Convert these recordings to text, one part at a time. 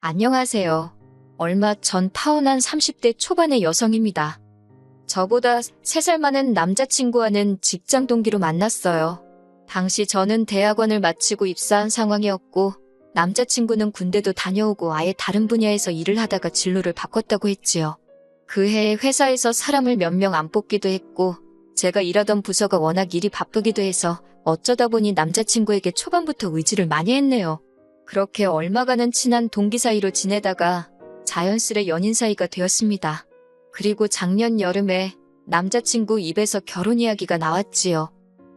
안녕하세요. 얼마 전 타고난 30대 초반의 여성입니다. 저보다 3살 많은 남자친구와는 직장 동기로 만났어요. 당시 저는 대학원을 마치고 입사한 상황이었고 남자친구는 군대도 다녀오고 아예 다른 분야에서 일을 하다가 진로를 바꿨다고 했지요. 그 해에 회사에서 사람을 몇 명 안 뽑기도 했고 제가 일하던 부서가 워낙 일이 바쁘기도 해서 어쩌다 보니 남자친구에게 초반부터 의지를 많이 했네요. 그렇게 얼마간은 친한 동기 사이로 지내다가 자연스레 연인 사이가 되었습니다. 그리고 작년 여름에 남자친구 입에서 결혼 이야기가 나왔지요.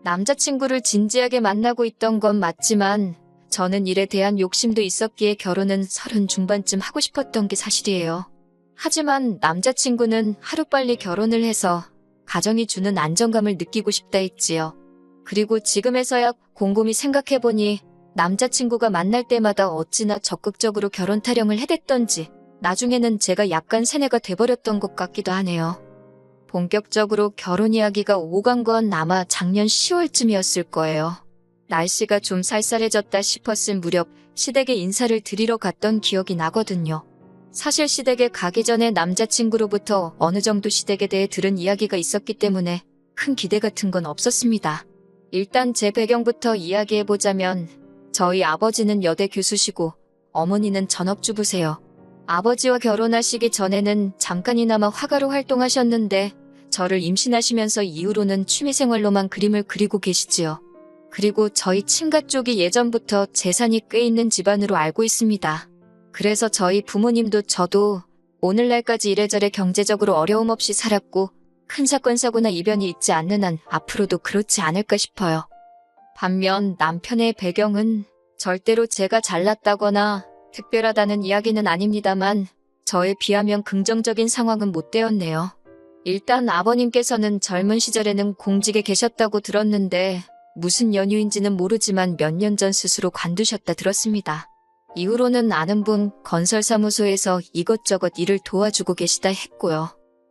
남자친구를 진지하게 만나고 있던 건 맞지만 저는 일에 대한 욕심도 있었기에 결혼은 30 중반쯤 하고 싶었던 게 사실이에요. 하지만 남자친구는 하루빨리 결혼을 해서 가정이 주는 안정감을 느끼고 싶다 했지요. 그리고 지금에서야 곰곰이 생각해보니 남자친구가 만날 때마다 어찌나 적극적으로 결혼 타령을 해댔던지 나중에는 제가 약간 세뇌가 돼버렸던 것 같기도 하네요. 본격적으로 결혼 이야기가 오간 건 아마 작년 10월쯤이었을 거예요. 날씨가 좀 쌀쌀해졌다 싶었을 무렵 시댁에 인사를 드리러 갔던 기억이 나거든요. 사실 시댁에 가기 전에 남자친구로부터 어느 정도 시댁에 대해 들은 이야기가 있었기 때문에 큰 기대 같은 건 없었습니다. 일단 제 배경부터 이야기해보자면 저희 아버지는 여대 교수시고 어머니는 전업주부세요. 아버지와 결혼하시기 전에는 잠깐이나마 화가로 활동하셨는데 저를 임신하시면서 이후로는 취미생활로만 그림을 그리고 계시지요. 그리고 저희 친가 쪽이 예전부터 재산이 꽤 있는 집안으로 알고 있습니다. 그래서 저희 부모님도 저도 오늘날까지 이래저래 경제적으로 어려움 없이 살았고 큰 사건 사고나 이변이 있지 않는 한 앞으로도 그렇지 않을까 싶어요. 반면 남편의 배경은 절대로 제가 잘났다거나 특별하다는 이야기는 아닙니다만 저에 비하면 긍정적인 상황은 못 되었네요. 일단 아버님께서는 젊은 시절에는 공직에 계셨다고 들었는데 무슨 연유인지는 모르지만 몇 년 전 스스로 관두셨다 들었습니다. 이후로는 아는 분 건설사무소에서 이것저것 일을 도와주고 계시다 했고요.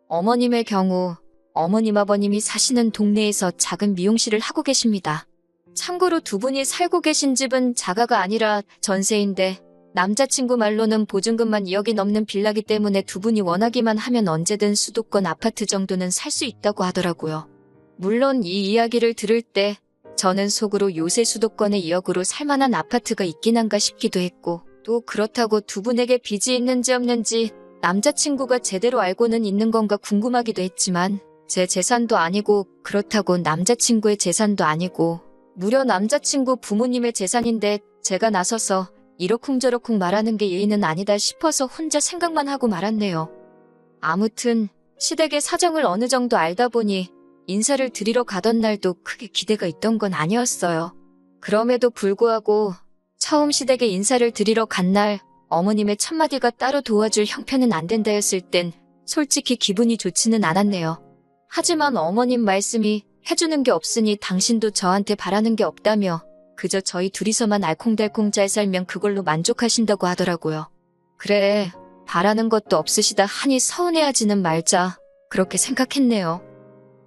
어머님의 경우 어머님 아버님이 사시는 동네에서 작은 미용실을 하고 계십니다. 참고로 두 분이 살고 계신 집은 자가가 아니라 전세인데 남자친구 말로는 보증금만 2억이 넘는 빌라기 때문에 두 분이 원하기만 하면 언제든 수도권 아파트 정도는 살 수 있다고 하더라고요. 물론 이 이야기를 들을 때 저는 속으로 요새 수도권에 2억으로 살만한 아파트가 있긴 한가 싶기도 했고 또 그렇다고 두 분에게 빚이 있는지 없는지 남자친구가 제대로 알고는 있는 건가 궁금하기도 했지만 제 재산도 아니고 그렇다고 남자친구의 재산도 아니고 무려 남자친구 부모님의 재산인데 제가 나서서 이러쿵저러쿵 말하는 게 예의는 아니다 싶어서 혼자 생각만 하고 말았네요. 아무튼 시댁의 사정을 어느 정도 알다 보니 인사를 드리러 가던 날도 크게 기대가 있던 건 아니었어요. 그럼에도 불구하고 처음 시댁에 인사를 드리러 간 날 어머님의 첫마디가 따로 도와줄 형편은 안 된다였을 땐 솔직히 기분이 좋지는 않았네요. 하지만 어머님 말씀이 해주는 게 없으니 당신도 저한테 바라는 게 없다며 그저 저희 둘이서만 알콩달콩 잘 살면 그걸로 만족하신다고 하더라고요. 그래, 바라는 것도 없으시다 하니 서운해하지는 말자 그렇게 생각했네요.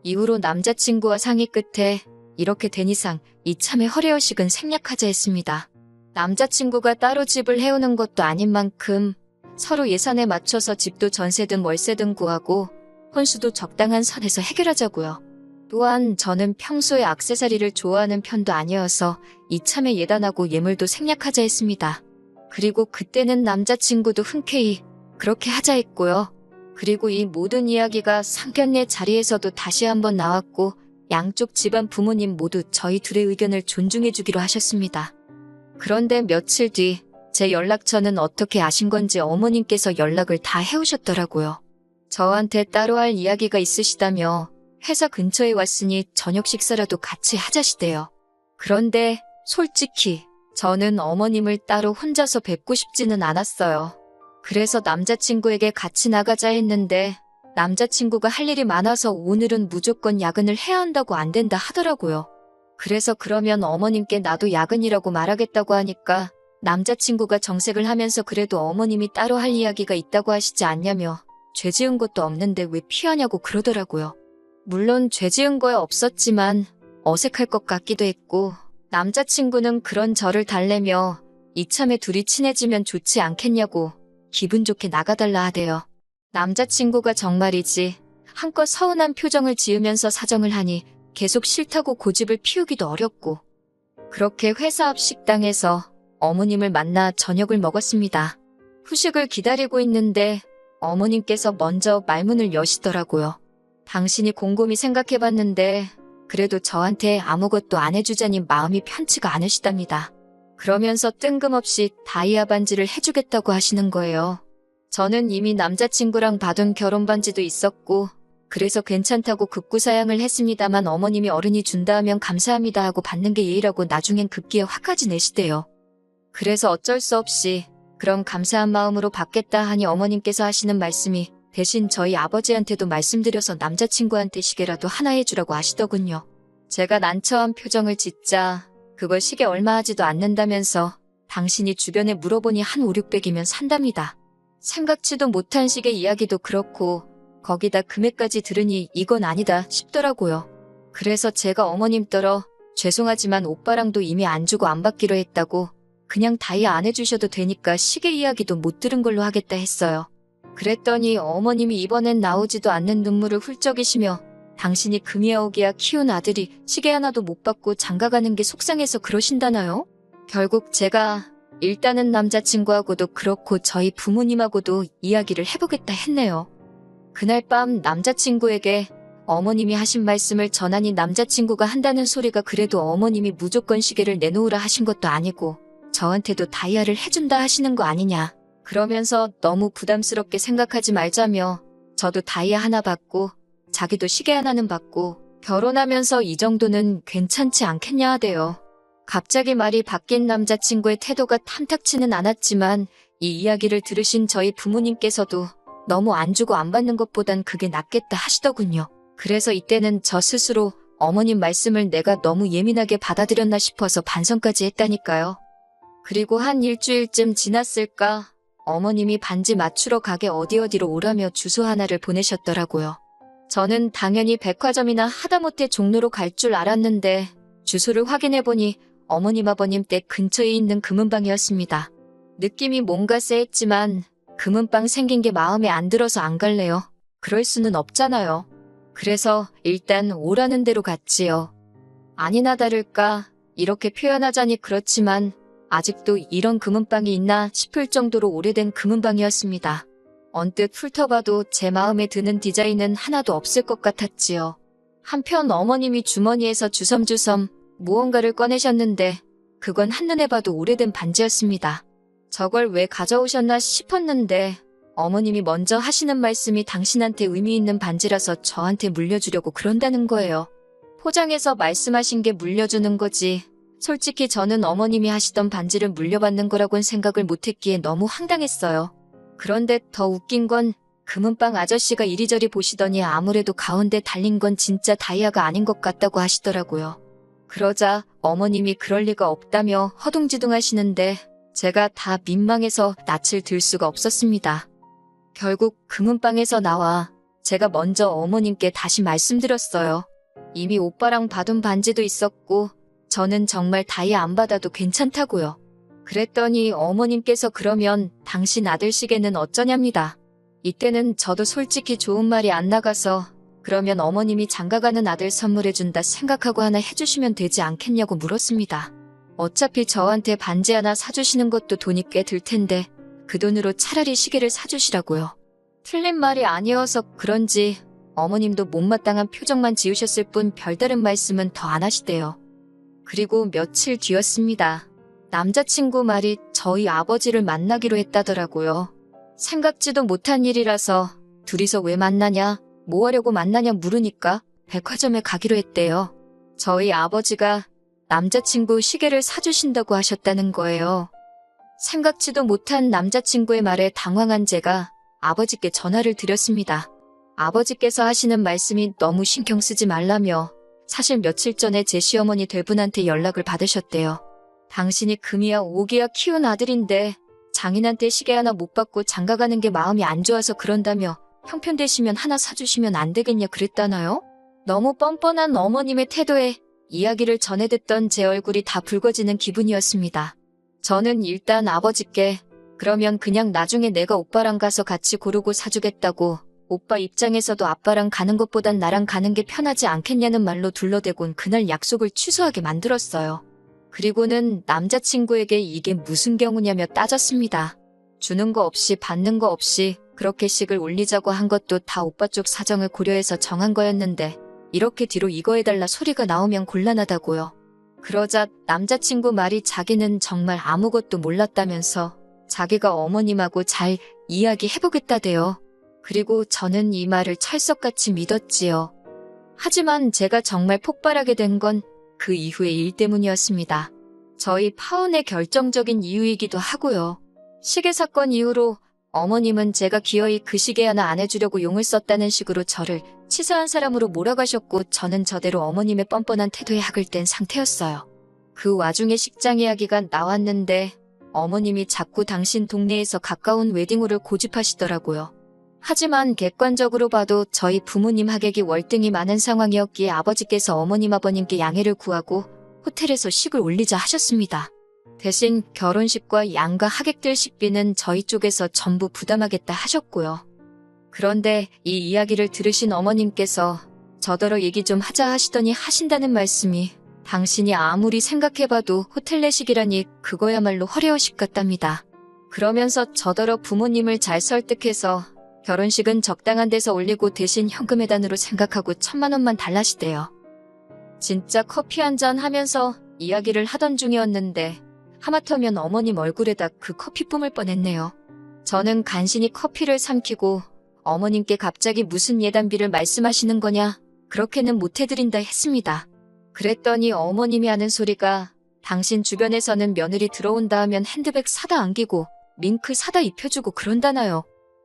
이후로 남자친구와 상의 끝에 이렇게 된 이상 이참에 허례허식은 생략하자 했습니다. 남자친구가 따로 집을 해오는 것도 아닌 만큼 서로 예산에 맞춰서 집도 전세든 월세든 구하고 혼수도 적당한 선에서 해결하자고요. 또한 저는 평소에 액세서리를 좋아하는 편도 아니어서 이참에 예단하고 예물도 생략하자 했습니다. 그리고 그때는 남자친구도 흔쾌히 그렇게 하자 했고요. 그리고 이 모든 이야기가 상견례 자리에서도 다시 한번 나왔고 양쪽 집안 부모님 모두 저희 둘의 의견을 존중해주기로 하셨습니다. 그런데 며칠 뒤 제 연락처는 어떻게 아신 건지 어머님께서 연락을 다 해오셨더라고요. 저한테 따로 할 이야기가 있으시다며 회사 근처에 왔으니 저녁 식사라도 같이 하자시대요. 그런데 솔직히 저는 어머님을 따로 혼자서 뵙고 싶지는 않았어요. 그래서 남자친구에게 같이 나가자 했는데 남자친구가 할 일이 많아서 오늘은 무조건 야근을 해야 한다고 안 된다 하더라고요. 그래서 그러면 어머님께 나도 야근이라고 말하겠다고 하니까 남자친구가 정색을 하면서 그래도 어머님이 따로 할 이야기가 있다고 하시지 않냐며 죄 지은 것도 없는데 왜 피하냐고 그러더라고요. 물론 죄 지은 거야 없었지만 어색할 것 같기도 했고 남자친구는 그런 저를 달래며 이참에 둘이 친해지면 좋지 않겠냐고 기분 좋게 나가달라 하대요. 남자친구가 정말이지 한껏 서운한 표정을 지으면서 사정을 하니 계속 싫다고 고집을 피우기도 어렵고 그렇게 회사 앞 식당에서 어머님을 만나 저녁을 먹었습니다. 후식을 기다리고 있는데 어머님께서 먼저 말문을 여시더라고요. 당신이 곰곰이 생각해봤는데 그래도 저한테 아무것도 안 해주자니 마음이 편치가 않으시답니다. 그러면서 뜬금없이 다이아 반지를 해주겠다고 하시는 거예요. 저는 이미 남자친구랑 받은 결혼 반지도 있었고 그래서 괜찮다고 급구사양을 했습니다만 어머님이 어른이 준다 하면 감사합니다 하고 받는 게 예의라고 나중엔 급기에 화까지 내시대요. 그래서 어쩔 수 없이 그럼 감사한 마음으로 받겠다 하니 어머님께서 하시는 말씀이 대신 저희 아버지한테도 말씀드려서 남자친구한테 시계라도 하나 해주라고 하시더군요. 제가 난처한 표정을 짓자 그걸 시계 얼마 하지도 않는다면서 당신이 주변에 물어보니 한 5, 600이면 산답니다. 생각지도 못한 시계 이야기도 그렇고 거기다 금액까지 들으니 이건 아니다 싶더라고요. 그래서 제가 어머님 떨어 죄송하지만 오빠랑도 이미 안 주고 안 받기로 했다고 그냥 다이아 안 해주셔도 되니까 시계 이야기도 못 들은 걸로 하겠다 했어요. 그랬더니 어머님이 이번엔 나오지도 않는 눈물을 훌쩍이시며 당신이 금이야오기야 키운 아들이 시계 하나도 못 받고 장가가는 게 속상해서 그러신다나요? 결국 제가 일단은 남자친구하고도 그렇고 저희 부모님하고도 이야기를 해보겠다 했네요. 그날 밤 남자친구에게 어머님이 하신 말씀을 전하니 남자친구가 한다는 소리가 그래도 어머님이 무조건 시계를 내놓으라 하신 것도 아니고 저한테도 다이아를 해준다 하시는 거 아니냐. 그러면서 너무 부담스럽게 생각하지 말자며 저도 다이아 하나 받고 자기도 시계 하나는 받고 결혼하면서 이 정도는 괜찮지 않겠냐 하대요. 갑자기 말이 바뀐 남자친구의 태도가 탐탁치는 않았지만 이 이야기를 들으신 저희 부모님께서도 너무 안 주고 안 받는 것보단 그게 낫겠다 하시더군요. 그래서 이때는 저 스스로 어머님 말씀을 내가 너무 예민하게 받아들였나 싶어서 반성까지 했다니까요. 그리고 한 일주일쯤 지났을까 어머님이 반지 맞추러 가게 어디로 오라며 주소 하나를 보내셨더라고요. 저는 당연히 백화점이나 하다못해 종로로 갈 줄 알았는데 주소를 확인해보니 어머님 아버님 댁 근처에 있는 금은방이었습니다. 느낌이 뭔가 쎄했지만 금은방 생긴 게 마음에 안 들어서 안 갈래요. 그럴 수는 없잖아요. 그래서 일단 오라는 대로 갔지요. 아니나 다를까 이렇게 표현하자니 그렇지만 아직도 이런 금은방이 있나 싶을 정도로 오래된 금은방이었습니다. 언뜻 훑어봐도 제 마음에 드는 디자인은 하나도 없을 것 같았지요. 한편 어머님이 주머니에서 주섬주섬 무언가를 꺼내셨는데 그건 한눈에 봐도 오래된 반지였습니다. 저걸 왜 가져오셨나 싶었는데 어머님이 먼저 하시는 말씀이 당신한테 의미 있는 반지라서 저한테 물려주려고 그런다는 거예요. 포장해서 말씀하신 게 물려주는 거지. 솔직히 저는 어머님이 하시던 반지를 물려받는 거라고는 생각을 못했기에 너무 황당했어요. 그런데 더 웃긴 건 금은방 아저씨가 이리저리 보시더니 아무래도 가운데 달린 건 진짜 다이아가 아닌 것 같다고 하시더라고요. 그러자 어머님이 그럴 리가 없다며 허둥지둥 하시는데 제가 다 민망해서 낯을 들 수가 없었습니다. 결국 금은방에서 나와 제가 먼저 어머님께 다시 말씀드렸어요. 이미 오빠랑 받은 반지도 있었고 저는 정말 다이아 안 받아도 괜찮다고요. 그랬더니 어머님께서 그러면 당신 아들 시계는 어쩌냐입니다. 이때는 저도 솔직히 좋은 말이 안 나가서 그러면 어머님이 장가가는 아들 선물해준다 생각하고 하나 해주시면 되지 않겠냐고 물었습니다. 어차피 저한테 반지 하나 사주시는 것도 돈이 꽤 들 텐데 그 돈으로 차라리 시계를 사주시라고요. 틀린 말이 아니어서 그런지 어머님도 못마땅한 표정만 지으셨을 뿐 별다른 말씀은 더 안 하시대요. 그리고 며칠 뒤였습니다. 남자친구 말이 저희 아버지를 만나기로 했다더라고요. 생각지도 못한 일이라서 둘이서 왜 만나냐, 뭐 하려고 만나냐 물으니까 백화점에 가기로 했대요. 저희 아버지가 남자친구 시계를 사주신다고 하셨다는 거예요. 생각지도 못한 남자친구의 말에 당황한 제가 아버지께 전화를 드렸습니다. 아버지께서 하시는 말씀이 너무 신경 쓰지 말라며 사실 며칠 전에 제 시어머니 될 분한테 연락을 받으셨대요. 당신이 금이야 오기야 키운 아들인데 장인한테 시계 하나 못 받고 장가가는 게 마음이 안 좋아서 그런다며 형편 되시면 하나 사주시면 안 되겠냐 그랬다나요? 너무 뻔뻔한 어머님의 태도에 이야기를 전해 듣던 제 얼굴이 다 붉어지는 기분이었습니다. 저는 일단 아버지께 그러면 그냥 나중에 내가 오빠랑 가서 같이 고르고 사주겠다고 오빠 입장에서도 아빠랑 가는 것보단 나랑 가는 게 편하지 않겠냐는 말로 둘러대곤 그날 약속을 취소하게 만들었어요. 그리고는 남자친구에게 이게 무슨 경우냐며 따졌습니다. 주는 거 없이 받는 거 없이 그렇게 식을 올리자고 한 것도 다 오빠 쪽 사정을 고려해서 정한 거였는데 이렇게 뒤로 이거 해달라 소리가 나오면 곤란하다고요. 그러자 남자친구 말이 자기는 정말 아무것도 몰랐다면서 자기가 어머님하고 잘 이야기해보겠다대요. 그리고 저는 이 말을 찰석같이 믿었지요. 하지만 제가 정말 폭발하게 된 건 그 이후의 일 때문이었습니다. 저희 파혼의 결정적인 이유이기도 하고요. 시계 사건 이후로 어머님은 제가 기어이 그 시계 하나 안 해주려고 용을 썼다는 식으로 저를 치사한 사람으로 몰아가셨고 저는 저대로 어머님의 뻔뻔한 태도에 학을 뗀 상태였어요. 그 와중에 식장 이야기가 나왔는데 어머님이 자꾸 당신 동네에서 가까운 웨딩홀을 고집하시더라고요. 하지만 객관적으로 봐도 저희 부모님 하객이 월등히 많은 상황이었기에 아버지께서 어머님 아버님께 양해를 구하고 호텔에서 식을 올리자 하셨습니다. 대신 결혼식과 양가 하객들 식비는 저희 쪽에서 전부 부담하겠다 하셨고요. 그런데 이 이야기를 들으신 어머님께서 저더러 얘기 좀 하자 하시더니 하신다는 말씀이 당신이 아무리 생각해봐도 호텔 내식이라니 그거야말로 허례허식 같답니다. 그러면서 저더러 부모님을 잘 설득해서 결혼식은 적당한 데서 올리고 대신 현금 회단으로 생각하고 1,000만 원만 달라시대요. 진짜 커피 한잔 하면서 이야기를 하던 중이었는데 하마터면 어머님 얼굴에다 그 커피 뿜을 뻔했네요. 저는 간신히 커피를 삼키고 어머님께 갑자기 무슨 예단비를 말씀하시는 거냐 그렇게는 못해드린다 했습니다. 그랬더니 어머님이 하는 소리가 당신 주변에서는 며느리 들어온다 하면 핸드백 사다 안기고 밍크 사다 입혀주고 그런다나요.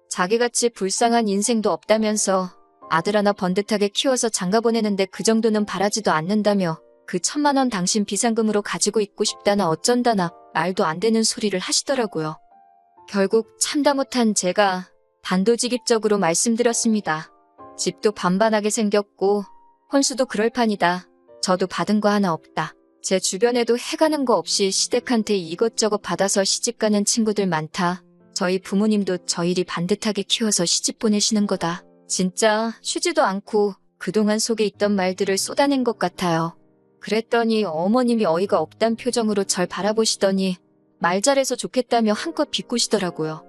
자기같이 불쌍한 인생도 없다면서 아들 하나 번듯하게 키워서 장가 보내는데 그 정도는 바라지도 않는다며 그 1,000만 원 당신 비상금으로 가지고 있고 싶다나 어쩐다나 말도 안 되는 소리를 하시더라고요. 결국 참다 못한 제가 단도직입적으로 말씀드렸습니다. 집도 반반하게 생겼고 혼수도 그럴 판이다. 저도 받은 거 하나 없다. 제 주변에도 해가는 거 없이 시댁한테 이것저것 받아서 시집가는 친구들 많다. 저희 부모님도 저희리 반듯하게 키워서 시집 보내시는 거다. 진짜 쉬지도 않고 그동안 속에 있던 말들을 쏟아낸 것 같아요. 그랬더니 어머님이 어이가 없단 표정으로 절 바라보시더니 말 잘해서 좋겠다며 한껏 비꼬시더라고요.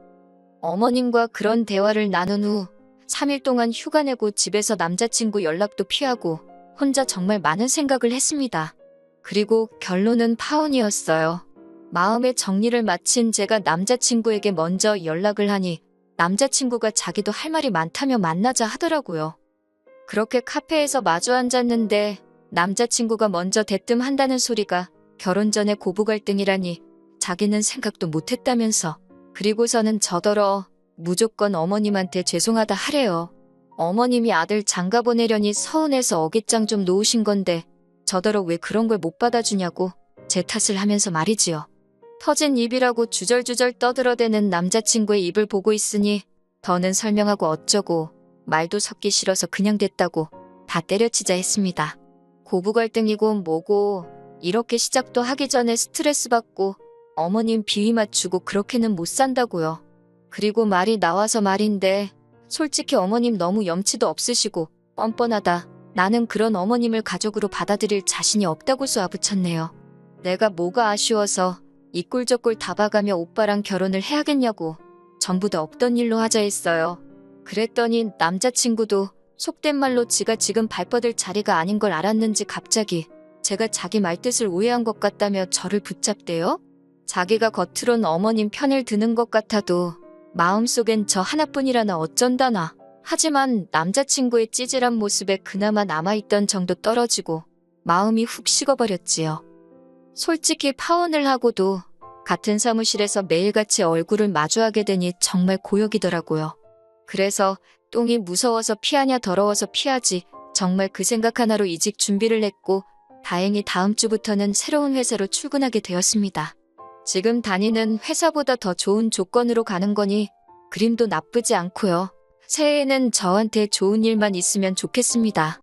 어머님과 그런 대화를 나눈 후 3일 동안 휴가 내고 집에서 남자친구 연락도 피하고 혼자 정말 많은 생각을 했습니다. 그리고 결론은 파혼이었어요. 마음의 정리를 마친 제가 남자친구에게 먼저 연락을 하니 남자친구가 자기도 할 말이 많다며 만나자 하더라고요. 그렇게 카페에서 마주 앉았는데 남자친구가 먼저 대뜸한다는 소리가 결혼 전에 고부 갈등이라니 자기는 생각도 못했다면서 그리고서는 저더러 무조건 어머님한테 죄송하다 하래요. 어머님이 아들 장가 보내려니 서운해서 어깃장 좀 놓으신 건데 저더러 왜 그런 걸 못 받아주냐고 제 탓을 하면서 말이지요. 터진 입이라고 주절주절 떠들어대는 남자친구의 입을 보고 있으니 더는 설명하고 어쩌고 말도 섞기 싫어서 그냥 됐다고 다 때려치자 했습니다. 고부 갈등이고 뭐고 이렇게 시작도 하기 전에 스트레스 받고 어머님 비위 맞추고 그렇게는 못 산다고요. 그리고 말이 나와서 말인데 솔직히 어머님 너무 염치도 없으시고 뻔뻔하다. 나는 그런 어머님을 가족으로 받아들일 자신이 없다고 쏘아붙였네요. 내가 뭐가 아쉬워서 이 꼴 저 꼴 다 봐가며 오빠랑 결혼을 해야겠냐고 전부 다 없던 일로 하자 했어요. 그랬더니 남자친구도 속된 말로 지가 지금 발뻗을 자리가 아닌 걸 알았는지 갑자기 제가 자기 말뜻을 오해한 것 같다며 저를 붙잡대요. 자기가 겉으론 어머님 편을 드는 것 같아도 마음속엔 저 하나뿐이라나 어쩐다나. 하지만 남자친구의 찌질한 모습에 그나마 남아있던 정도 떨어지고 마음이 훅 식어버렸지요. 솔직히 파혼을 하고도 같은 사무실에서 매일같이 얼굴을 마주하게 되니 정말 고역이더라고요. 그래서 똥이 무서워서 피하냐 더러워서 피하지 정말 그 생각 하나로 이직 준비를 했고 다행히 다음 주부터는 새로운 회사로 출근하게 되었습니다. 지금 다니는 회사보다 더 좋은 조건으로 가는 거니 그림도 나쁘지 않고요. 새해에는 저한테 좋은 일만 있으면 좋겠습니다.